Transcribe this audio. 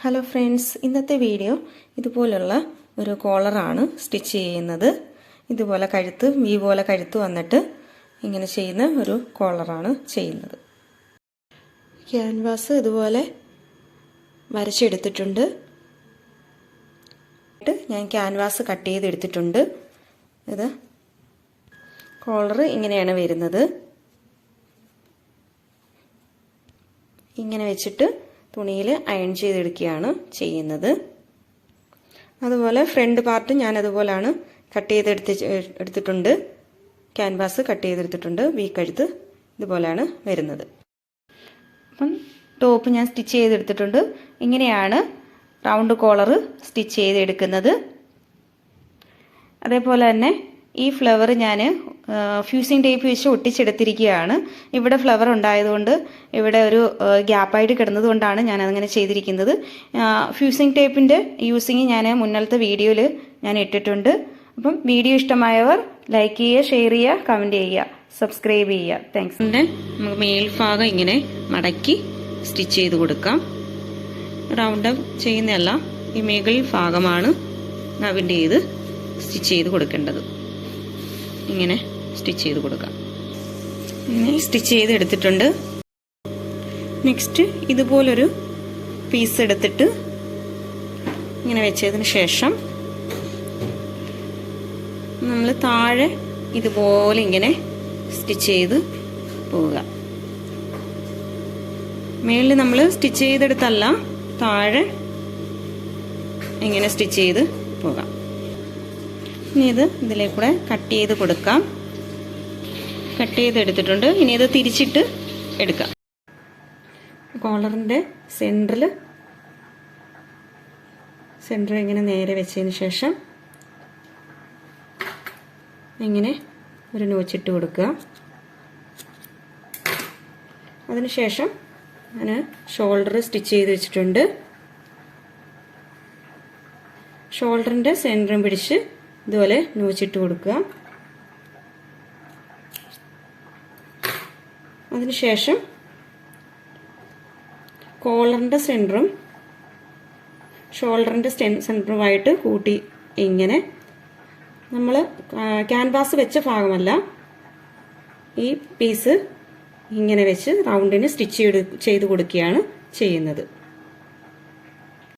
Hello friends, ഇന്നത്തെ video ഇതുപോലുള്ള ഒരു കോളറാണ് സ്റ്റിച്ച് ചെയ്യുന്നത്. ഇതുപോലെ കഴുത്ത് വി പോലെ കഴുത്ത് വന്നിട്ട് ഇങ്ങനെ ചെയ്യുന്ന ഒരു കോളറാണ് ചെയ്യുന്നത്. ക്യാൻവാസ് ഇതുപോലെ വരച്ചെടുത്തിട്ടുണ്ട്. ഞാൻ ക്യാൻവാസ് കട്ട് ചെയ്തെടുത്തിട്ടുണ്ട്. ഇത് കോളർ ഇങ്ങനെയാണ് വരുന്നത്. ഇങ്ങനെ വെച്ചിട്ട് തുണിയിൽ അയൺ ചെയ്തെടുക്കുകയാണ് ചെയ്യുന്നത്. അതുപോലെ ഫ്രണ്ട് പാർട്ട് ഞാൻ അതുപോലാണ് കട്ട് ചെയ്തെടുത്തിട്ടുണ്ട്. ക്യാൻവാസ് കട്ട് ചെയ്തെടുത്തിട്ടുണ്ട്. വി കഴുത്ത് ഇതുപോലെയാണ് വരുന്നത്. അപ്പം ടോപ്പ് ഞാൻ സ്റ്റിച്ച് ചെയ്തെടുത്തിട്ടുണ്ട്. ഇങ്ങനെയാണ് റൗണ്ട് കോളർ സ്റ്റിച്ച് ചെയ്തെടുക്കുന്നത്. അതേപോലെ തന്നെ ഈ ഫ്ലവർ ഞാൻ ഫ്യൂസിങ് ടേപ്പ് വെച്ച് ഒട്ടിച്ചെടുത്തിരിക്കുകയാണ്. ഇവിടെ ഫ്ലവർ ഉണ്ടായതുകൊണ്ട് ഇവിടെ ഒരു ഗ്യാപ്പായിട്ട് കിടന്നത് കൊണ്ടാണ് ഞാൻ അങ്ങനെ ചെയ്തിരിക്കുന്നത്. ഫ്യൂസിങ് ടേപ്പിൻ്റെ യൂസിങ് ഞാൻ മുന്നത്തെ വീഡിയോയിൽ ഞാൻ ഇട്ടിട്ടുണ്ട്. അപ്പം വീഡിയോ ഇഷ്ടമായവർ ലൈക്ക് ചെയ്യുക, ഷെയർ ചെയ്യുക, കമൻറ്റ് ചെയ്യുക, സബ്സ്ക്രൈബ് ചെയ്യുക. താങ്ക്സ്. നമുക്ക് മേൽഭാഗം ഇങ്ങനെ മടക്കി സ്റ്റിച്ച് ചെയ്ത് കൊടുക്കാം. റൗണ്ട് ചെയ്യുന്നതല്ല, ഈ മേൽ ഭാഗമാണ് നവിൻ്റെ ചെയ്ത് സ്റ്റിച്ച് ചെയ്ത് കൊടുക്കേണ്ടത്. ഇങ്ങനെ സ്റ്റിച്ച് ചെയ്ത് കൊടുക്കാം. ഇങ്ങനെ സ്റ്റിച്ച് ചെയ്ത് എടുത്തിട്ടുണ്ട്. നെക്സ്റ്റ് ഇതുപോലൊരു പീസ് എടുത്തിട്ട് ഇങ്ങനെ വെച്ചതിന് ശേഷം നമ്മൾ താഴെ ഇതുപോലെ ഇങ്ങനെ സ്റ്റിച്ച് ചെയ്ത് പോവുക. മേളിൽ നമ്മൾ സ്റ്റിച്ച് ചെയ്തെടുത്തല്ല, താഴെ ഇങ്ങനെ സ്റ്റിച്ച് ചെയ്ത് പോകാം. ഇനി ഇത് ഇതിലേക്കൂടെ കട്ട് ചെയ്ത് കൊടുക്കാം. കട്ട് ചെയ്തെടുത്തിട്ടുണ്ട്. ഇനി ഇത് തിരിച്ചിട്ട് എടുക്കാം. കോളറിൻ്റെ സെൻറ്റർ ഇങ്ങനെ നേരെ വെച്ചതിന് ശേഷം ഇങ്ങനെ ഒരു നോച്ചിട്ട് കൊടുക്കുക. അതിനുശേഷം ഞാൻ ഷോൾഡർ സ്റ്റിച്ച് ചെയ്ത് വെച്ചിട്ടുണ്ട്. ഷോൾഡറിൻ്റെ സെൻറ്ററും പിടിച്ച് ഇതുപോലെ നോച്ചിട്ട് കൊടുക്കുക. അതിനുശേഷം കോളറിൻ്റെ സെൻറ്ററും ഷോൾഡറിൻ്റെ സെൻറ്ററുമായിട്ട് കൂട്ടി ഇങ്ങനെ നമ്മൾ ക്യാൻവാസ് വെച്ച ഭാഗമല്ല, ഈ പീസ് ഇങ്ങനെ വെച്ച് റൗണ്ടിന് സ്റ്റിച്ച് ചെയ്ത് കൊടുക്കുകയാണ് ചെയ്യുന്നത്.